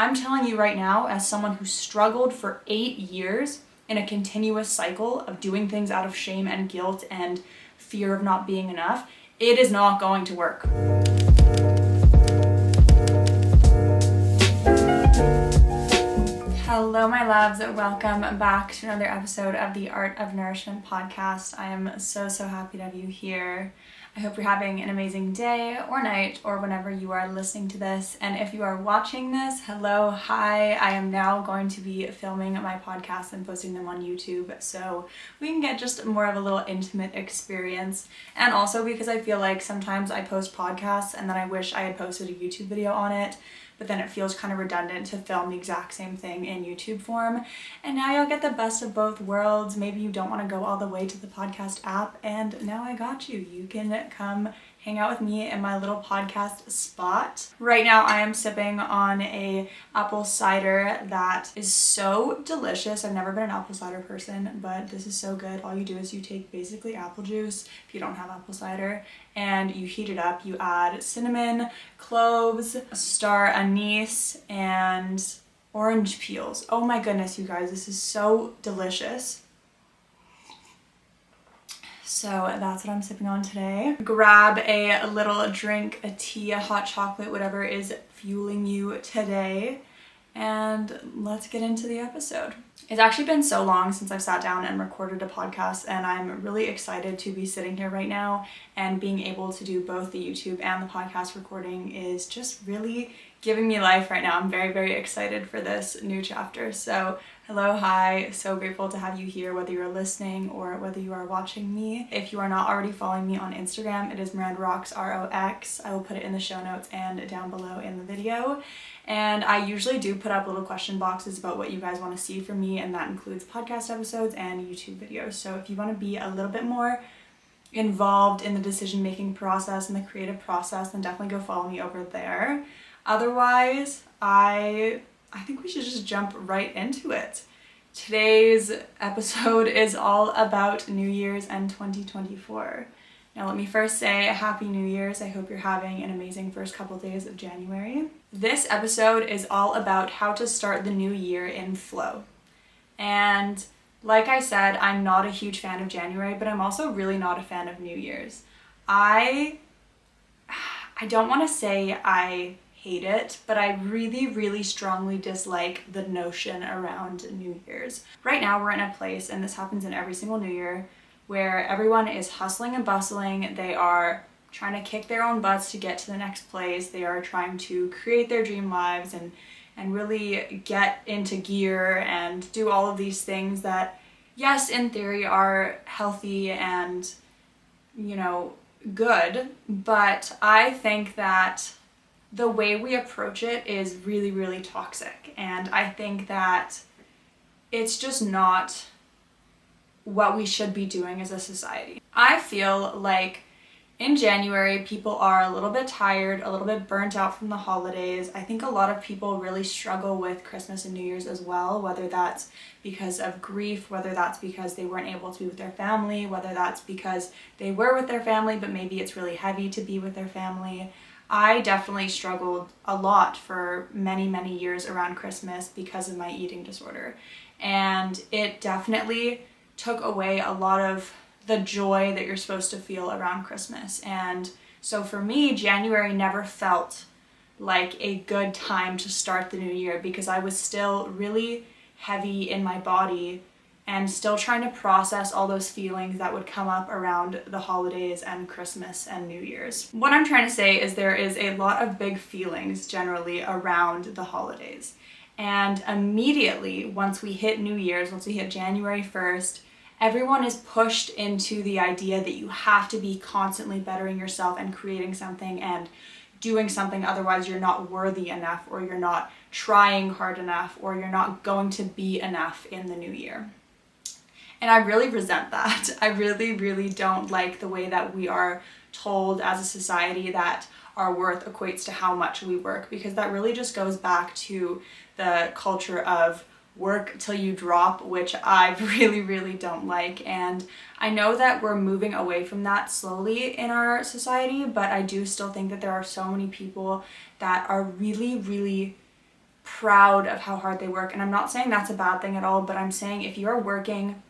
I'm telling you right now, as someone who struggled for 8 years in a continuous cycle of doing things out of shame and guilt and fear of not being enough, it is not going to work. Hello, my loves. Welcome back to another episode of the Art of Nourishment podcast. I am so happy to have you here. I hope you're having an amazing day or night or whenever you are listening to this. And if you are watching this, hello, hi. I am now going to be filming my podcasts and posting them on YouTube so we can get just more of a little intimate experience. And also because I feel like sometimes I post podcasts and then I wish I had posted a YouTube video on it, but then it feels kind of redundant to film the exact same thing in YouTube form. And now you'll get the best of both worlds. Maybe you don't want to go all the way to the podcast app, and now I got you. You can come hang out with me in my little podcast spot. Right now I am sipping on a apple cider that is so delicious. I've never been an apple cider person, but this is so good. All you do is you take basically apple juice, if you don't have apple cider, and you heat it up. You add cinnamon, cloves, star anise, and orange peels. Oh my goodness, you guys, this is so delicious. So that's what I'm sipping on today. Grab a little drink, a tea, a hot chocolate, whatever is fueling you today, and let's get into the episode. It's actually been so long since I've sat down and recorded a podcast, and I'm really excited to be sitting here right now, and being able to do both the YouTube and the podcast recording is just really giving me life right now. I'm very excited for this new chapter. So hello, hi, so grateful to have you here, whether you're listening or whether you are watching me. If you are not already following me on Instagram, it is Miranda Rocks, ROX. I will put it in the show notes and down below in the video. And I usually do put up little question boxes about what you guys want to see from me, and that includes podcast episodes and YouTube videos. So if you want to be a little bit more involved in the decision-making process and the creative process, then definitely go follow me over there. Otherwise, I think we should just jump right into it. Today's episode is all about New Year's and 2024. Now let me first say Happy New Year's. I hope you're having an amazing first couple days of January. This episode is all about how to start the new year in flow. And like I said, I'm not a huge fan of January, but I'm also really not a fan of New Year's. I don't want to say I hate it, but I really strongly dislike the notion around New Year's. Right now we're in a place, and this happens in every single New Year, where everyone is hustling and bustling. They are trying to kick their own butts to get to the next place. They are trying to create their dream lives and really get into gear and do all of these things that, yes, in theory are healthy and, you know, good, but I think that the way we approach it is really toxic, and I think that it's just not what we should be doing as a society. I feel like in January, people are a little bit tired, a little bit burnt out from the holidays. I think a lot of people really struggle with Christmas and New Year's as well, whether that's because of grief, whether that's because they weren't able to be with their family, whether that's because they were with their family, but maybe it's really heavy to be with their family. I definitely struggled a lot for many years around Christmas because of my eating disorder. And it definitely took away a lot of the joy that you're supposed to feel around Christmas. And so for me, January never felt like a good time to start the new year because I was still really heavy in my body and still trying to process all those feelings that would come up around the holidays and Christmas and New Year's. What I'm trying to say is there is a lot of big feelings generally around the holidays. And immediately, once we hit New Year's, once we hit January 1st, everyone is pushed into the idea that you have to be constantly bettering yourself and creating something and doing something, otherwise you're not worthy enough, or you're not trying hard enough, or you're not going to be enough in the new year. And I really resent that. I really don't like the way that we are told as a society that our worth equates to how much we work, because that really just goes back to the culture of work till you drop, which I really don't like. And I know that we're moving away from that slowly in our society, but I do still think that there are so many people that are really proud of how hard they work. And I'm not saying that's a bad thing at all, but I'm saying if you're working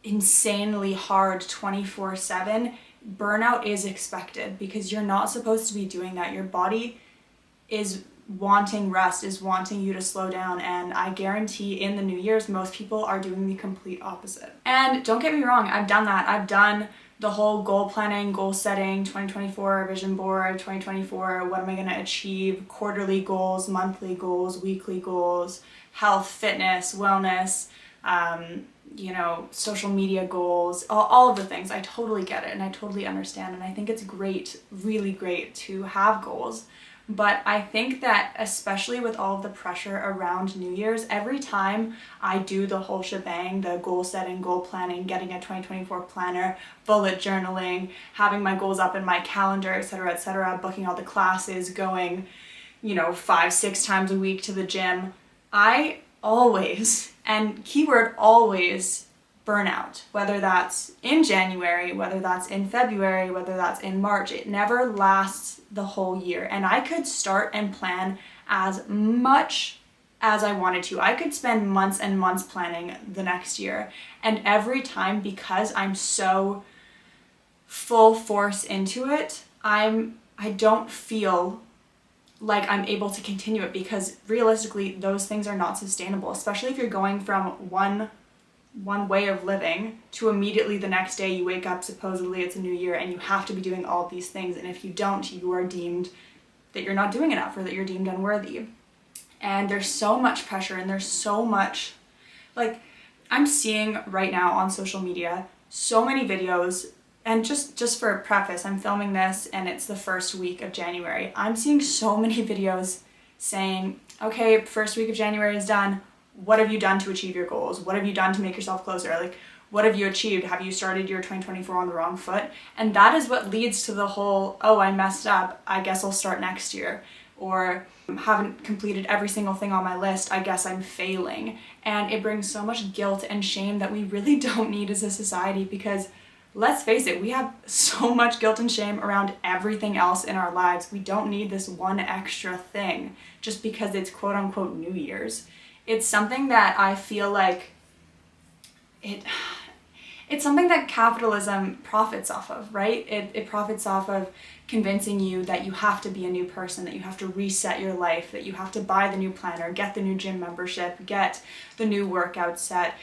insanely hard 24/7, burnout is expected, because you're not supposed to be doing that. Your body is wanting rest, is wanting you to slow down, and I guarantee in the New Year's most people are doing the complete opposite. And don't get me wrong, I've done that. I've done the whole goal planning, goal setting, 2024 vision board, 2024 what am I going to achieve, quarterly goals, monthly goals, weekly goals, health, fitness, wellness, social media goals, all of the things. I totally get it and I totally understand, and I think it's great, really great to have goals. But I think that especially with all of the pressure around New Year's, every time I do the whole shebang, the goal setting, goal planning, getting a 2024 planner, bullet journaling, having my goals up in my calendar, etc., booking all the classes, going, 5-6 times a week to the gym, I always, and keyword always, burnout. Whether that's in January, whether that's in February, whether that's in March, it never lasts the whole year. And I could start and plan as much as I wanted to. I could spend months and months planning the next year. And every time, because I'm so full force into it, I don't feel like I'm able to continue it, because realistically those things are not sustainable, especially if you're going from one way of living to immediately the next day you wake up, supposedly it's a new year, and you have to be doing all of these things, and if you don't, you are deemed that you're not doing enough, or that you're deemed unworthy. And there's so much pressure, and there's so much, I'm seeing right now on social media so many videos, and just for a preface, I'm filming this and it's the first week of January. I'm seeing so many videos saying, okay, first week of January is done. What have you done to achieve your goals? What have you done to make yourself closer? What have you achieved? Have you started your 2024 on the wrong foot? And that is what leads to the whole, oh, I messed up, I guess I'll start next year. Or haven't completed every single thing on my list, I guess I'm failing. And it brings so much guilt and shame that we really don't need as a society, because let's face it, we have so much guilt and shame around everything else in our lives. We don't need this one extra thing just because it's quote unquote New Year's. It's something that I feel like it's something that capitalism profits off of, right? It profits off of convincing you that you have to be a new person, that you have to reset your life, that you have to buy the new planner, get the new gym membership, get the new workout set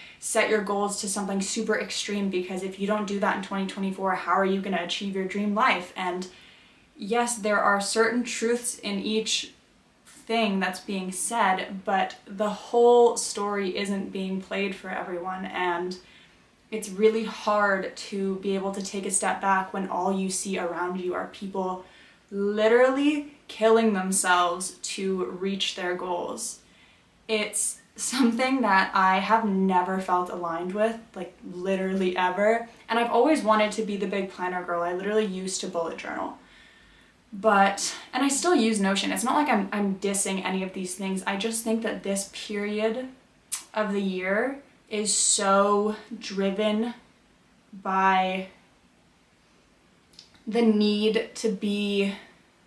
your goals to something super extreme, because if you don't do that in 2024, how are you going to achieve your dream life? And yes, there are certain truths in each thing that's being said, but the whole story isn't being played for everyone, and it's really hard to be able to take a step back when all you see around you are people literally killing themselves to reach their goals. It's something that I have never felt aligned with, literally ever, and I've always wanted to be the big planner girl. I literally used to bullet journal. And I still use Notion. It's not like I'm dissing any of these things. I just think that this period of the year is so driven by the need to be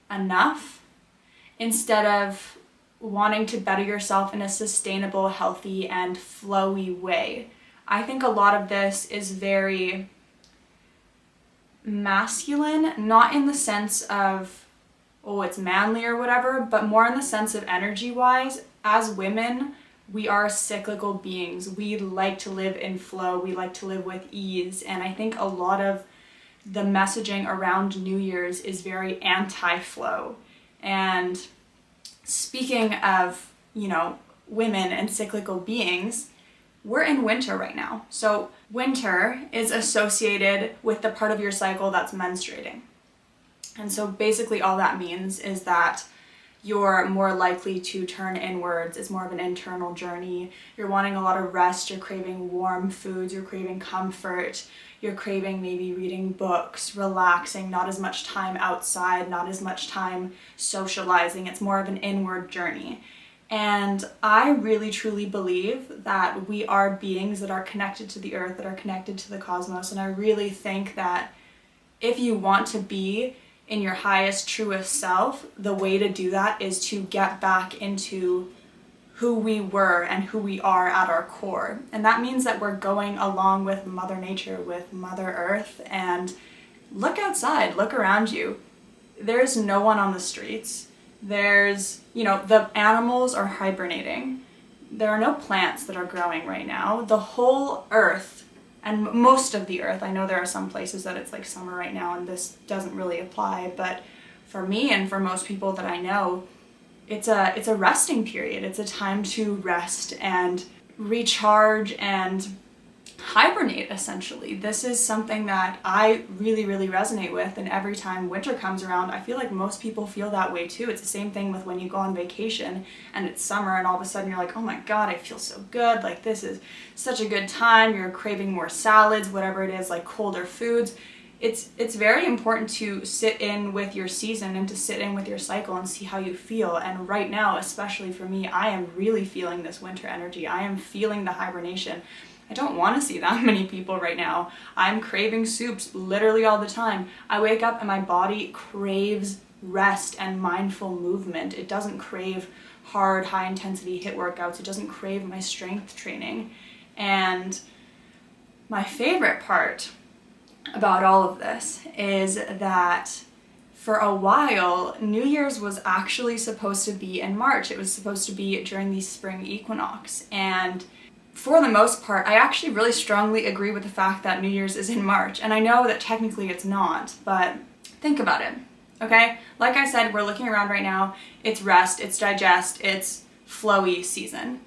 enough instead of wanting to better yourself in a sustainable, healthy, and flowy way. I think a lot of this is very masculine, not in the sense of, oh, it's manly or whatever, but more in the sense of energy-wise. As women, we are cyclical beings. We like to live in flow. We like to live with ease. And I think a lot of the messaging around New Year's is very anti-flow. And speaking of, women and cyclical beings, we're in winter right now. So winter is associated with the part of your cycle that's menstruating. And so basically all that means is that you're more likely to turn inwards. It's more of an internal journey. You're wanting a lot of rest. You're craving warm foods. You're craving comfort. You're craving maybe reading books, relaxing, not as much time outside, not as much time socializing. It's more of an inward journey. And I really truly believe that we are beings that are connected to the earth, that are connected to the cosmos. And I really think that if you want to be in your highest, truest self, the way to do that is to get back into who we were and who we are at our core. And that means that we're going along with Mother Nature, with Mother Earth, and look outside, look around you. There's no one on the streets. There's, the animals are hibernating. There are no plants that are growing right now. The whole earth, and most of the earth, I know there are some places that it's like summer right now and this doesn't really apply, but for me and for most people that I know, it's a resting period. It's a time to rest and recharge and hibernate, essentially. This is something that I really, really resonate with, and every time winter comes around, I feel like most people feel that way too. It's the same thing with when you go on vacation and it's summer and all of a sudden you're like, oh my god, I feel so good, like this is such a good time, you're craving more salads, whatever it is, like colder foods. It's very important to sit in with your season and to sit in with your cycle and see how you feel. And right now, especially for me, I am really feeling this winter energy. I am feeling the hibernation. I don't want to see that many people right now. I'm craving soups literally all the time. I wake up and my body craves rest and mindful movement. It doesn't crave hard, high intensity HIIT workouts. It doesn't crave my strength training. And my favorite part about all of this is that for a while, New Year's was actually supposed to be in March. It was supposed to be during the spring equinox. And for the most part, I actually really strongly agree with the fact that New Year's is in March. And I know that technically it's not, but think about it, okay? Like I said, we're looking around right now. It's rest, it's digest, it's flowy season.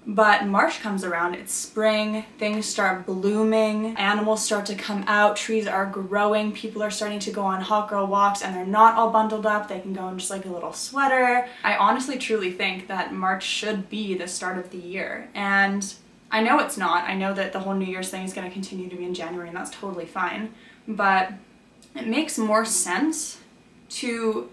But March comes around, it's spring, things start blooming, animals start to come out, trees are growing, people are starting to go on hot girl walks and they're not all bundled up, they can go in just like a little sweater. I honestly truly think that March should be the start of the year. And I know it's not. I know that the whole New Year's thing is going to continue to be in January and that's totally fine. But it makes more sense to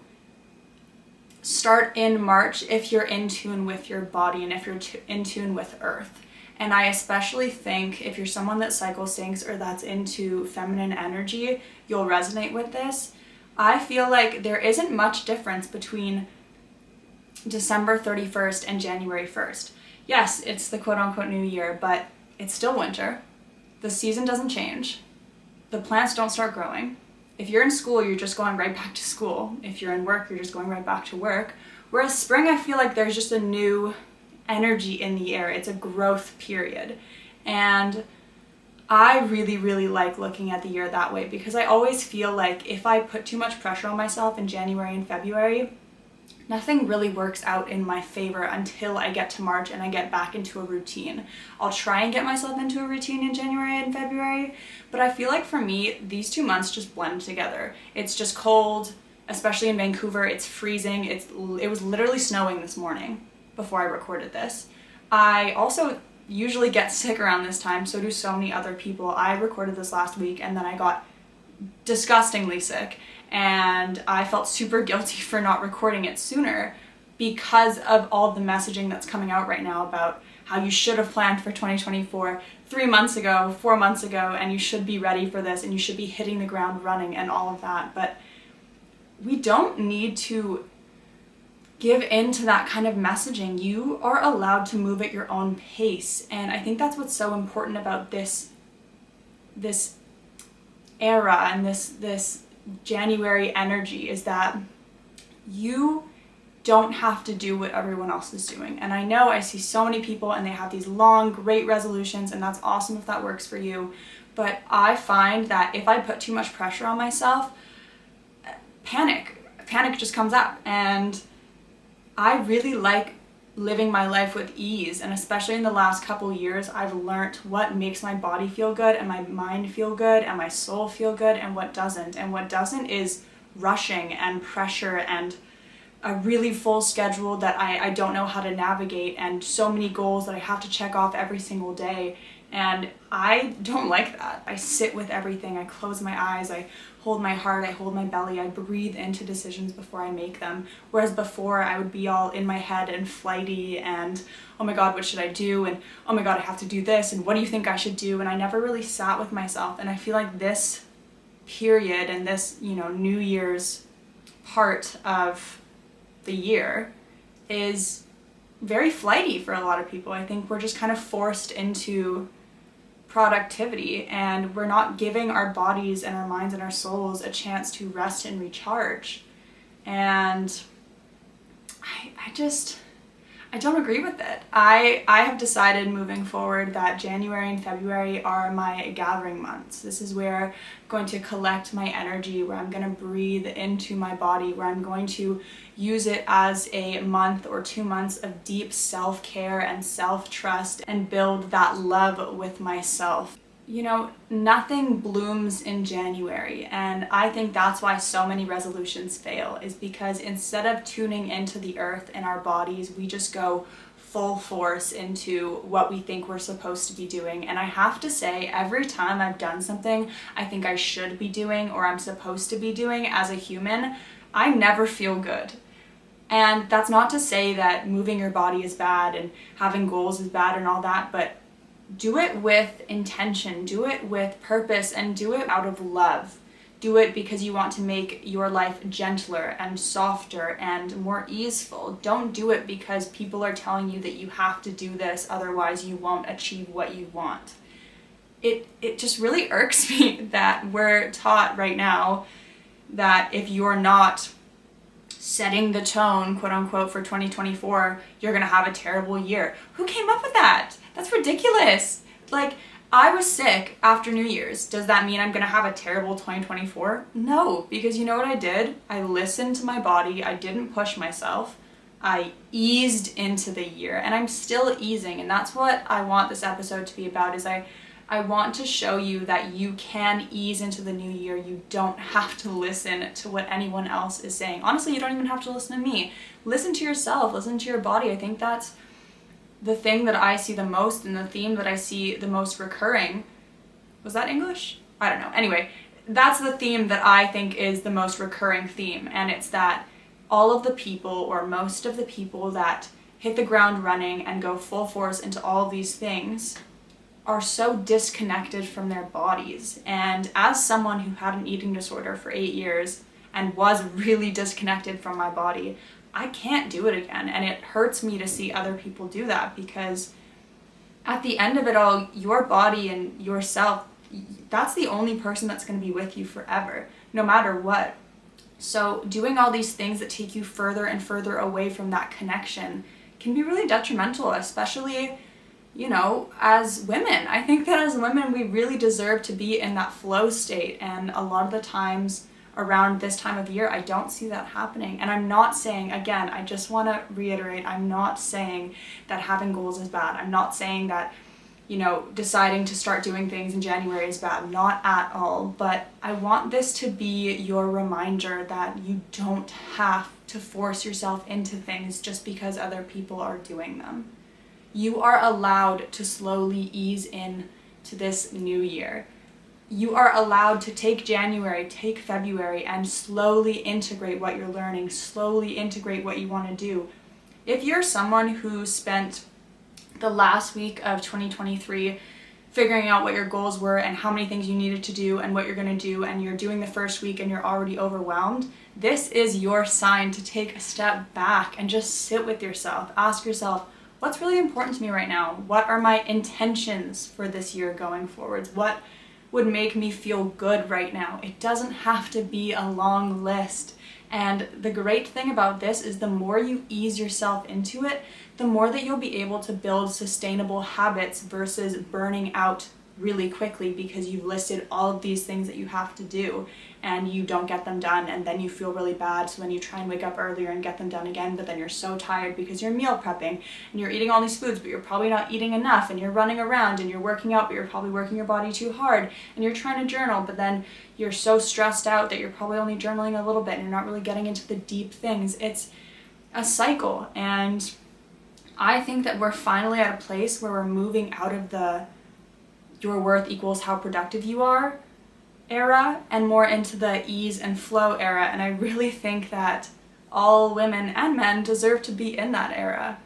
start in March if you're in tune with your body and if you're in tune with Earth. And I especially think if you're someone that cycle syncs or that's into feminine energy, you'll resonate with this. I feel like there isn't much difference between December 31st and January 1st. Yes, it's the quote-unquote new year, but it's still winter. The season doesn't change. The plants don't start growing. If you're in school, you're just going right back to school. If you're in work, you're just going right back to work. Whereas spring, I feel like there's just a new energy in the air. It's a growth period. And I really, really like looking at the year that way because I always feel like if I put too much pressure on myself in January and February, nothing really works out in my favor until I get to March and I get back into a routine. I'll try and get myself into a routine in January and February, but I feel like for me, these 2 months just blend together. It's just cold, especially in Vancouver, it's freezing. It was literally snowing this morning before I recorded this. I also usually get sick around this time, so do so many other people. I recorded this last week and then I got disgustingly sick. And I felt super guilty for not recording it sooner because of all the messaging that's coming out right now about how you should have planned for 2024 3 months ago, 4 months ago, and you should be ready for this and you should be hitting the ground running and all of that. But we don't need to give in to that kind of messaging. You are allowed to move at your own pace. And I think that's what's so important about this era and this January energy is that you don't have to do what everyone else is doing. And I know I see so many people and they have these long, great resolutions, and that's awesome if that works for you. But I find that if I put too much pressure on myself, panic just comes up. And I really like living my life with ease, and especially in the last couple years, I've learned what makes my body feel good and my mind feel good and my soul feel good and what doesn't. And what doesn't is rushing and pressure and a really full schedule that I don't know how to navigate and so many goals that I have to check off every single day. And I don't like that. I sit with everything. I close my eyes. I hold my heart. I hold my belly. I breathe into decisions before I make them. Whereas before I would be all in my head and flighty and, oh my God, what should I do? And oh my God, I have to do this. And what do you think I should do? And I never really sat with myself. And I feel like this period and this, New Year's part of the year is very flighty for a lot of people. I think we're just kind of forced into productivity, and we're not giving our bodies and our minds and our souls a chance to rest and recharge. And I don't agree with it. I have decided moving forward that January and February are my gathering months. This is where I'm going to collect my energy, where I'm going to breathe into my body, where I'm going to use it as a month or 2 months of deep self-care and self-trust and build that love with myself. You know, nothing blooms in January, and I think that's why so many resolutions fail, is because instead of tuning into the earth and our bodies, we just go full force into what we think we're supposed to be doing. And I have to say, every time I've done something I think I should be doing or I'm supposed to be doing as a human, I never feel good. And that's not to say that moving your body is bad and having goals is bad and all that, but do it with intention, do it with purpose, and do it out of love. Do it because you want to make your life gentler and softer and more easeful. Don't do it because people are telling you that you have to do this, otherwise you won't achieve what you want. It just really irks me that we're taught right now that if you're not setting the tone, quote unquote, for 2024, you're gonna have a terrible year. Who came up with that? That's ridiculous. Like, I was sick after New Year's. Does that mean I'm gonna have a terrible 2024? No, because you know what I did? I listened to my body. I didn't push myself. I eased into the year, and I'm still easing, and that's what I want this episode to be about, is I want to show you that you can ease into the new year. You don't have to listen to what anyone else is saying. Honestly, you don't even have to listen to me. Listen to yourself, listen to your body. I think that's the thing that I see the most, and the theme that I see the most recurring. Was that English? I don't know. Anyway, that's the theme that I think is the most recurring theme, and it's that all of the people, or most of the people, that hit the ground running and go full force into all of these things are so disconnected from their bodies. And as someone who had an eating disorder for 8 years and was really disconnected from my body, I can't do it again. And it hurts me to see other people do that, because at the end of it all, your body and yourself, that's the only person that's going to be with you forever, no matter what. So doing all these things that take you further and further away from that connection can be really detrimental, especially, you know, as women. I think that as women, we really deserve to be in that flow state. And a lot of the times around this time of year, I don't see that happening. And I'm not saying, again, I just want to reiterate, I'm not saying that having goals is bad. I'm not saying that, you know, deciding to start doing things in January is bad. Not at all. But I want this to be your reminder that you don't have to force yourself into things just because other people are doing them. You are allowed to slowly ease in to this new year. You are allowed to take January, take February, and slowly integrate what you're learning, slowly integrate what you want to do. If you're someone who spent the last week of 2023 figuring out what your goals were and how many things you needed to do and what you're going to do, and you're doing the first week and you're already overwhelmed, this is your sign to take a step back and just sit with yourself. Ask yourself, what's really important to me right now? What are my intentions for this year going forwards? What would make me feel good right now? It doesn't have to be a long list. And the great thing about this is the more you ease yourself into it, the more that you'll be able to build sustainable habits versus burning out really quickly because you've listed all of these things that you have to do and you don't get them done, and then you feel really bad, so then you try and wake up earlier and get them done again, but then you're so tired because you're meal prepping and you're eating all these foods, but you're probably not eating enough, and you're running around and you're working out, but you're probably working your body too hard, and you're trying to journal, but then you're so stressed out that you're probably only journaling a little bit and you're not really getting into the deep things. It's a cycle, and I think that we're finally at a place where we're moving out of the your worth equals how productive you are era and more into the ease and flow era. And I really think that all women and men deserve to be in that era.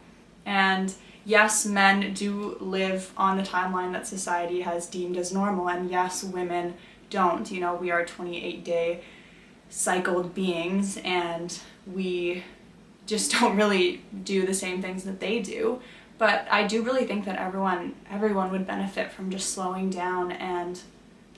And yes, men do live on the timeline that society has deemed as normal, and yes, women don't. You know, we are 28-day cycled beings, and we just don't really do the same things that they do. But I do really think that everyone would benefit from just slowing down and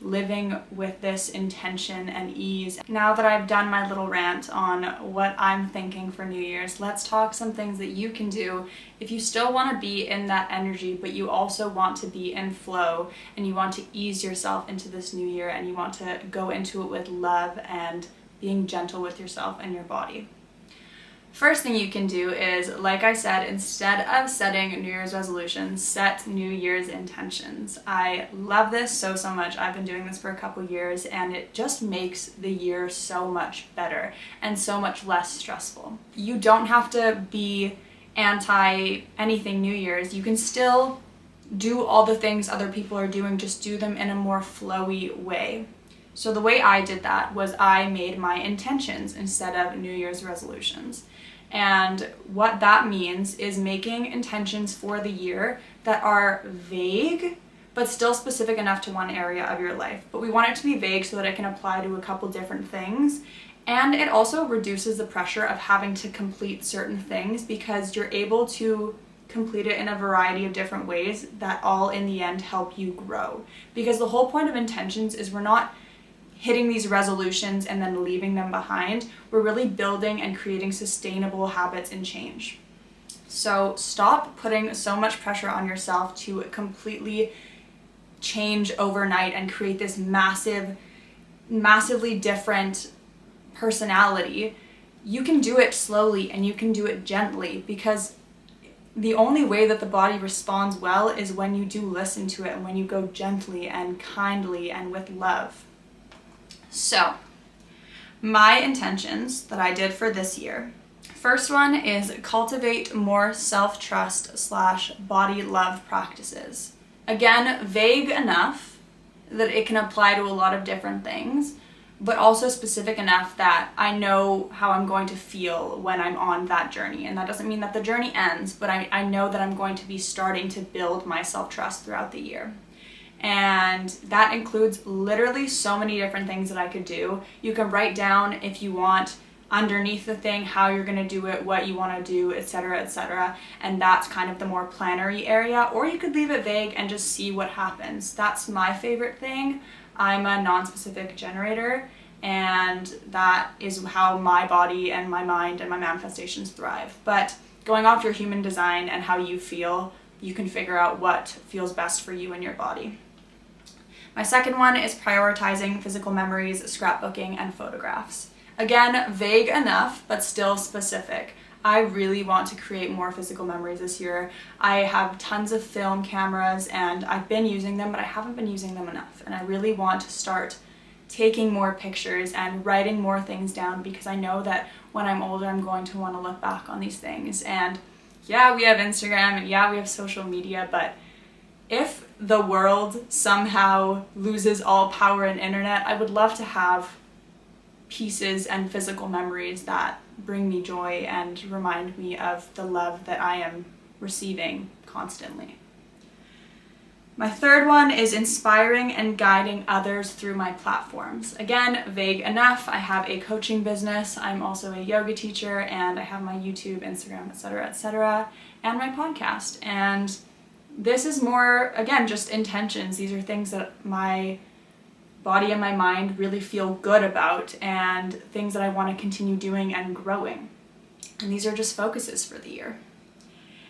living with this intention and ease. Now that I've done my little rant on what I'm thinking for New Year's, let's talk some things that you can do if you still want to be in that energy, but you also want to be in flow and you want to ease yourself into this new year and you want to go into it with love and being gentle with yourself and your body. First thing you can do is, like I said, instead of setting New Year's resolutions, set New Year's intentions. I love this so much. I've been doing this for a couple years and it just makes the year so much better and so much less stressful. You don't have to be anti anything New Year's. You can still do all the things other people are doing, just do them in a more flowy way. So the way I did that was I made my intentions instead of New Year's resolutions. And what that means is making intentions for the year that are vague, but still specific enough to one area of your life. But we want it to be vague so that it can apply to a couple different things. And it also reduces the pressure of having to complete certain things because you're able to complete it in a variety of different ways that all in the end help you grow. Because the whole point of intentions is we're not hitting these resolutions and then leaving them behind. We're really building and creating sustainable habits and change. So stop putting so much pressure on yourself to completely change overnight and create this massively different personality. You can do it slowly and you can do it gently, because the only way that the body responds well is when you do listen to it and when you go gently and kindly and with love. So, my intentions that I did for this year. First one is cultivate more self-trust / body love practices. Again, vague enough that it can apply to a lot of different things, but also specific enough that I know how I'm going to feel when I'm on that journey. And that doesn't mean that the journey ends, but I know that I'm going to be starting to build my self-trust throughout the year. And that includes literally so many different things that I could do. You can write down, if you want, underneath the thing how you're going to do it, what you want to do, etc., etc. And that's kind of the more plannery area. Or you could leave it vague and just see what happens. That's my favorite thing. I'm a non-specific generator, and that is how my body and my mind and my manifestations thrive. But going off your human design and how you feel, you can figure out what feels best for you and your body. My second one is prioritizing physical memories, scrapbooking, and photographs. Again, vague enough, but still specific. I really want to create more physical memories this year. I have tons of film cameras and I've been using them, but I haven't been using them enough. And I really want to start taking more pictures and writing more things down, because I know that when I'm older, I'm going to want to look back on these things. And yeah, we have Instagram and yeah, we have social media, but if the world somehow loses all power in internet, I would love to have pieces and physical memories that bring me joy and remind me of the love that I am receiving constantly. My third one is inspiring and guiding others through my platforms. Again, vague enough. I have a coaching business. I'm also a yoga teacher, and I have my YouTube, Instagram, etc., and my podcast. And this is more, again, just intentions. These are things that my body and my mind really feel good about, and things that I want to continue doing and growing. And these are just focuses for the year.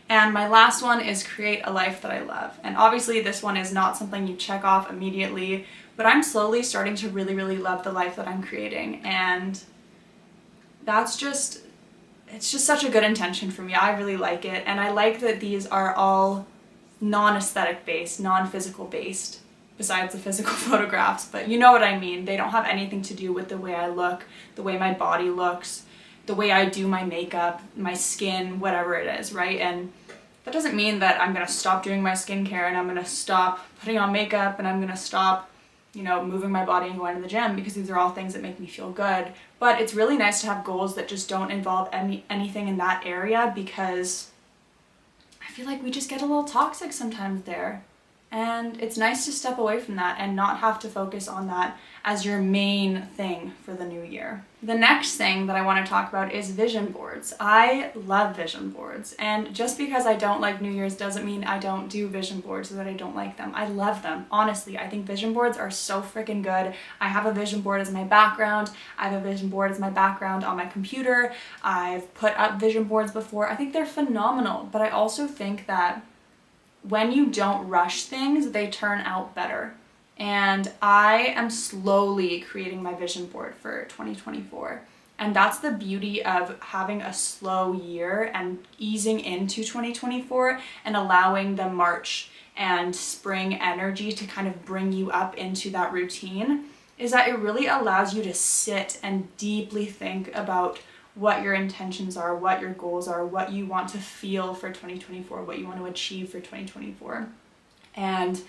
And my last one is create a life that I love. And obviously this one is not something you check off immediately, but I'm slowly starting to really, really love the life that I'm creating. And it's just such a good intention for me. I really like it. And I like that these are all non-aesthetic based, non-physical based, besides the physical photographs, but you know what I mean. They don't have anything to do with the way I look, the way my body looks, the way I do my makeup, my skin, whatever it is, right? And that doesn't mean that I'm gonna stop doing my skincare and I'm gonna stop putting on makeup and I'm gonna stop, moving my body and going to the gym, because these are all things that make me feel good. But it's really nice to have goals that just don't involve anything in that area, because I feel like we just get a little toxic sometimes there. And it's nice to step away from that and not have to focus on that as your main thing for the new year. The next thing that I want to talk about is vision boards. I love vision boards, and just because I don't like New Year's doesn't mean I don't do vision boards or that I don't like them. I love them. Honestly, I think vision boards are so freaking good. I have a vision board as my background. I have a vision board as my background on my computer. I've put up vision boards before. I think they're phenomenal, but I also think that when you don't rush things, they turn out better. And I am slowly creating my vision board for 2024. And that's the beauty of having a slow year and easing into 2024 and allowing the March and spring energy to kind of bring you up into that routine, is that it really allows you to sit and deeply think about what your intentions are, what your goals are, what you want to feel for 2024, what you want to achieve for 2024. And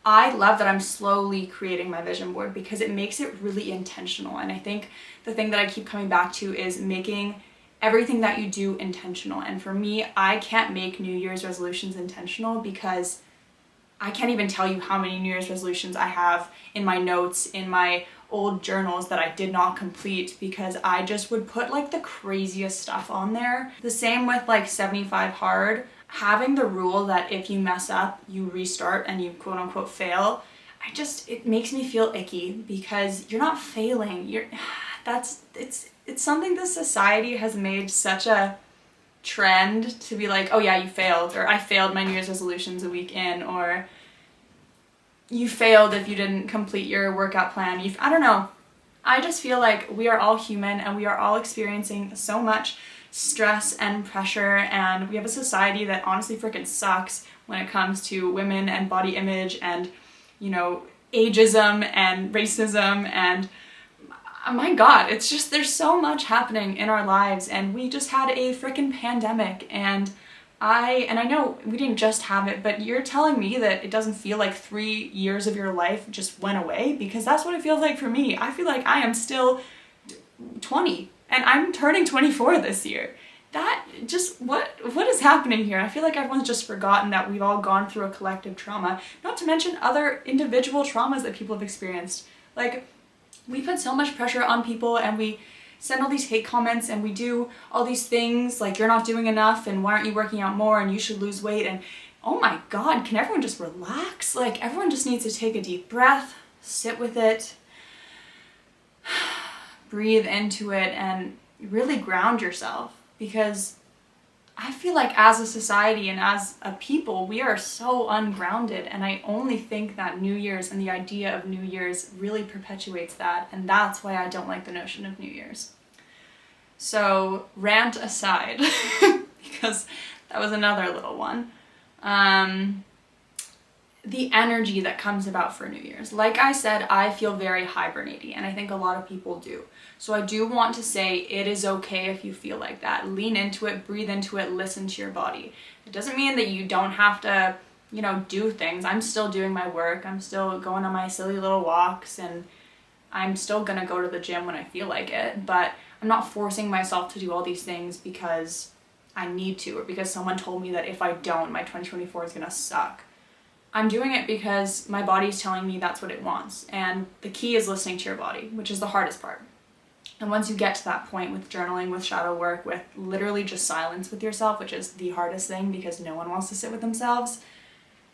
I love that I'm slowly creating my vision board because it makes it really intentional. And I think the thing that I keep coming back to is making everything that you do intentional. And for me, I can't make New Year's resolutions intentional because I can't even tell you how many New Year's resolutions I have in my notes, in my old journals that I did not complete because I just would put like the craziest stuff on there. The same with like 75 hard. Having the rule that if you mess up, you restart and you quote unquote fail, it makes me feel icky because you're not failing. It's something the society has made such a trend to be like, oh yeah, you failed, or I failed my New Year's resolutions a week in, or you failed if you didn't complete your workout plan. I don't know. I just feel like we are all human and we are all experiencing so much stress and pressure, and we have a society that honestly freaking sucks when it comes to women and body image and, you know, ageism and racism, and my God, it's just, there's so much happening in our lives, and we just had a freaking pandemic, and I know we didn't just have it, but you're telling me that it doesn't feel like 3 years of your life just went away? Because that's what it feels like for me. I feel like I am still 20 and I'm turning 24 this year. That just, what is happening here? I feel like everyone's just forgotten that we've all gone through a collective trauma, not to mention other individual traumas that people have experienced. Like, we put so much pressure on people and we send all these hate comments and we do all these things like you're not doing enough and why aren't you working out more and you should lose weight, and oh my God, can everyone just relax? Like, everyone just needs to take a deep breath, sit with it, breathe into it, and really ground yourself, because I feel like as a society and as a people, we are so ungrounded, and I only think that New Year's and the idea of New Year's really perpetuates that, and that's why I don't like the notion of New Year's. So, rant aside, because that was another little one, the energy that comes about for New Year's. Like I said, I feel very hibernating, and I think a lot of people do. So I do want to say it is okay if you feel like that. Lean into it, breathe into it, listen to your body. It doesn't mean that you don't have to, you know, do things. I'm still doing my work. I'm still going on my silly little walks, and I'm still gonna go to the gym when I feel like it, but I'm not forcing myself to do all these things because I need to, or because someone told me that if I don't, my 2024 is gonna suck. I'm doing it because my body's telling me that's what it wants, and the key is listening to your body, which is the hardest part. And once you get to that point with journaling, with shadow work, with literally just silence with yourself, which is the hardest thing because no one wants to sit with themselves,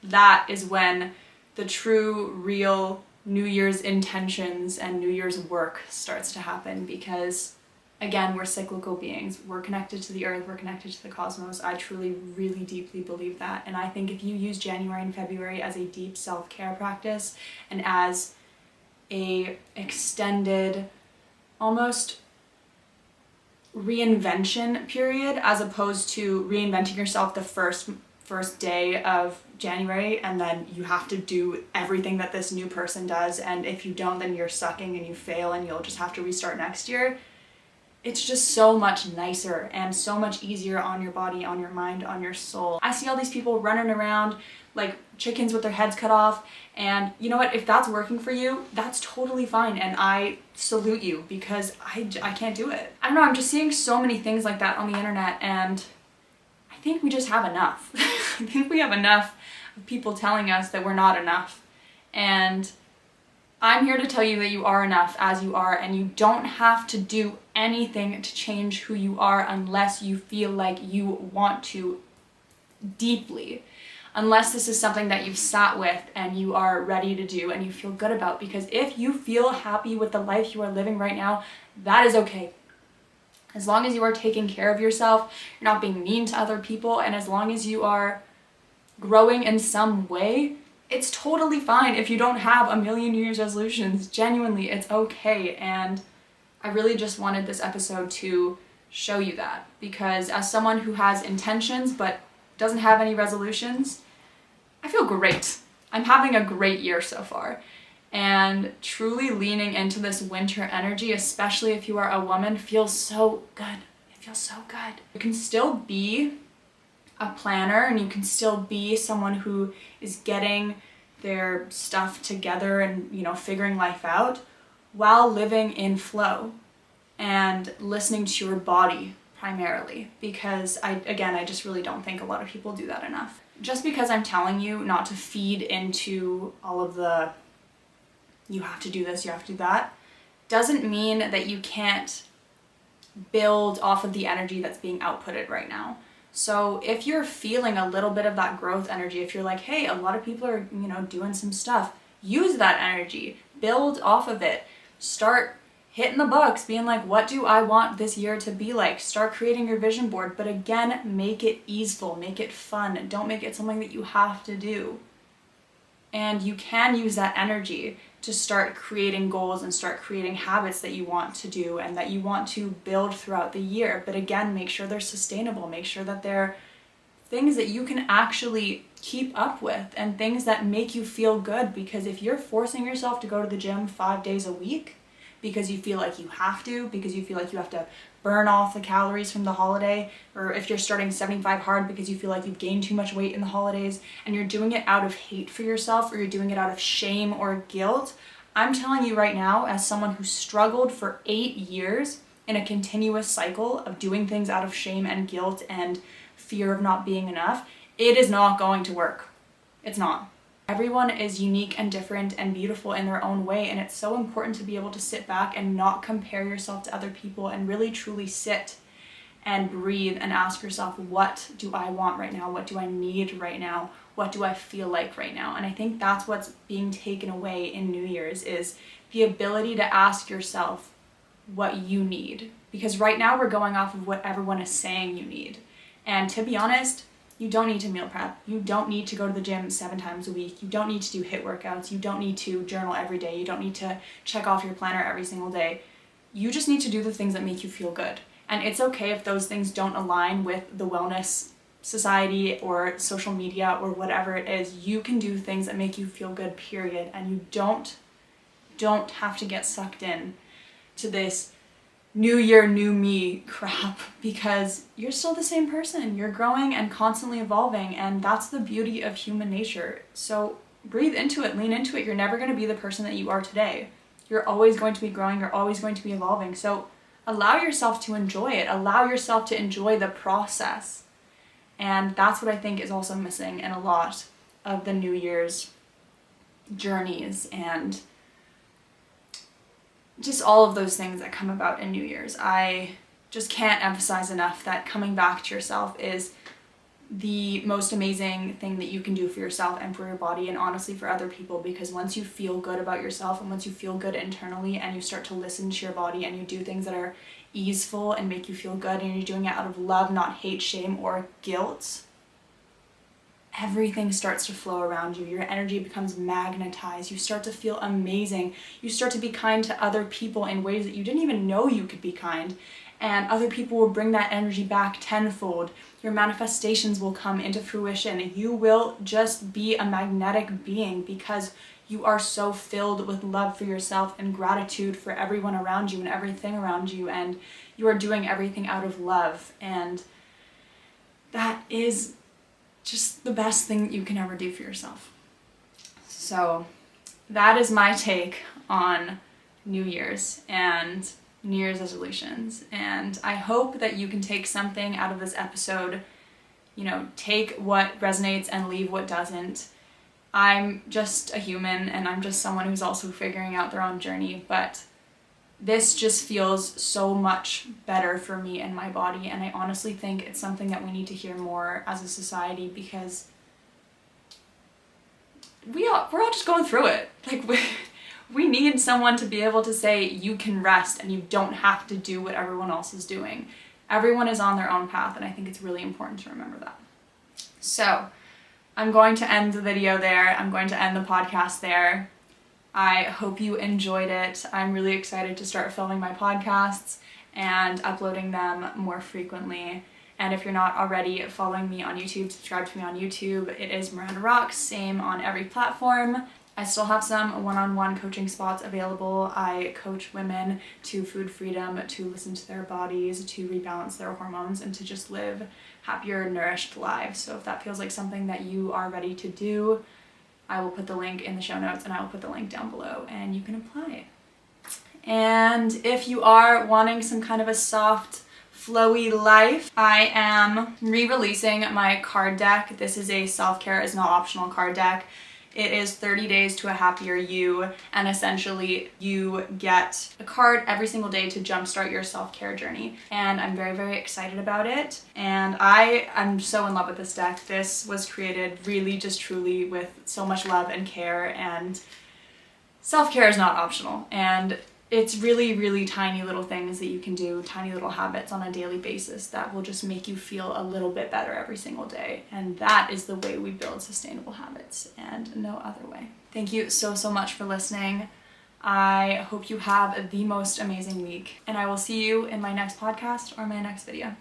that is when the true, real New Year's intentions and New Year's work starts to happen, because again, we're cyclical beings. We're connected to the earth, we're connected to the cosmos. I truly, really deeply believe that. And I think if you use January and February as a deep self-care practice and as a extended, almost reinvention period, as opposed to reinventing yourself the first day of January and then you have to do everything that this new person does, and if you don't, then you're sucking and you fail and you'll just have to restart next year. It's just so much nicer and so much easier on your body, on your mind, on your soul. I see all these people running around like chickens with their heads cut off, and you know what? If that's working for you, that's totally fine, and I salute you, because I can't do it. I don't know, I'm just seeing so many things like that on the internet, and I think we just have enough. I think we have enough of people telling us that we're not enough. And I'm here to tell you that you are enough as you are, and you don't have to do anything to change who you are unless you feel like you want to deeply. Unless this is something that you've sat with and you are ready to do and you feel good about. Because if you feel happy with the life you are living right now, that is okay. As long as you are taking care of yourself, you're not being mean to other people, and as long as you are growing in some way, it's totally fine if you don't have a million New Year's resolutions. Genuinely, it's okay. And I really just wanted this episode to show you that, because as someone who has intentions but doesn't have any resolutions, I feel great. I'm having a great year so far. And truly leaning into this winter energy, especially if you are a woman, feels so good. It feels so good. You can still be a planner, and you can still be someone who is getting their stuff together and, figuring life out while living in flow and listening to your body primarily, because I just really don't think a lot of people do that enough. Just because I'm telling you not to feed into all of the you have to do this, you have to do that, doesn't mean that you can't build off of the energy that's being outputted right now. So if you're feeling a little bit of that growth energy, if you're like, hey, a lot of people are, doing some stuff, use that energy, build off of it, start hitting the books, being like, what do I want this year to be like? Start creating your vision board, but again, make it easeful, make it fun. Don't make it something that you have to do. And you can use that energy to start creating goals and start creating habits that you want to do and that you want to build throughout the year. But again, make sure they're sustainable. Make sure that they're things that you can actually keep up with and things that make you feel good. Because if you're forcing yourself to go to the gym 5 days a week because you feel like you have to, because you feel like you have to burn off the calories from the holiday, or if you're starting 75 hard because you feel like you've gained too much weight in the holidays and you're doing it out of hate for yourself, or you're doing it out of shame or guilt, I'm telling you right now, as someone who struggled for 8 years in a continuous cycle of doing things out of shame and guilt and fear of not being enough, it is not going to work. It's not. Everyone is unique and different and beautiful in their own way, and it's so important to be able to sit back and not compare yourself to other people and really truly sit and breathe and ask yourself, what do I want right now? What do I need right now? What do I feel like right now? And I think that's what's being taken away in New Year's, is the ability to ask yourself what you need. Because right now we're going off of what everyone is saying you need. And to be honest, you don't need to meal prep. You don't need to go to the gym 7 times a week. You don't need to do HIIT workouts. You don't need to journal every day. You don't need to check off your planner every single day. You just need to do the things that make you feel good. And it's okay if those things don't align with the wellness society or social media or whatever it is. You can do things that make you feel good, period. And you don't have to get sucked in to this new year, new me crap, because you're still the same person. You're growing and constantly evolving, and that's the beauty of human nature. So breathe into it, lean into it. You're never going to be the person that you are today. You're always going to be growing. You're always going to be evolving. So allow yourself to enjoy it. Allow yourself to enjoy the process. And that's what I think is also missing in a lot of the New Year's journeys and just all of those things that come about in New Year's. I just can't emphasize enough that coming back to yourself is the most amazing thing that you can do for yourself and for your body, and honestly for other people, because once you feel good about yourself and once you feel good internally and you start to listen to your body and you do things that are easeful and make you feel good and you're doing it out of love, not hate, shame, or guilt, everything starts to flow around you. Your energy becomes magnetized. You start to feel amazing. You start to be kind to other people in ways that you didn't even know you could be kind. And other people will bring that energy back tenfold. Your manifestations will come into fruition. You will just be a magnetic being because you are so filled with love for yourself and gratitude for everyone around you and everything around you. And you are doing everything out of love. And that is just the best thing that you can ever do for yourself. So that is my take on New Year's and New Year's resolutions. And I hope that you can take something out of this episode you know, take what resonates and leave what doesn't. I'm just a human, and I'm just someone who's also figuring out their own journey, but this just feels so much better for me and my body, and I honestly think it's something that we need to hear more as a society, because we're all just going through it. Like, we need someone to be able to say you can rest and you don't have to do what everyone else is doing. Everyone is on their own path, and I think it's really important to remember that. So I'm going to end the video there. I'm going to end the podcast there. I hope you enjoyed it. I'm really excited to start filming my podcasts and uploading them more frequently. And if you're not already following me on YouTube, subscribe to me on YouTube. It is Miranda Rocks, same on every platform. I still have some one-on-one coaching spots available. I coach women to food freedom, to listen to their bodies, to rebalance their hormones, and to just live happier, nourished lives. So if that feels like something that you are ready to do, I will put the link in the show notes, and I will put the link down below, and you can apply. And if you are wanting some kind of a soft, flowy life, I am re-releasing my card deck. This is a self-care is not optional card deck. It is 30 days to a happier you, and essentially you get a card every single day to jumpstart your self-care journey. And I'm very, very excited about it. And I'm so in love with this deck. This was created really just truly with so much love and care, and self-care is not optional. And it's really, really tiny little things that you can do, tiny little habits on a daily basis that will just make you feel a little bit better every single day. And that is the way we build sustainable habits, and no other way. Thank you so, so much for listening. I hope you have the most amazing week, and I will see you in my next podcast or my next video.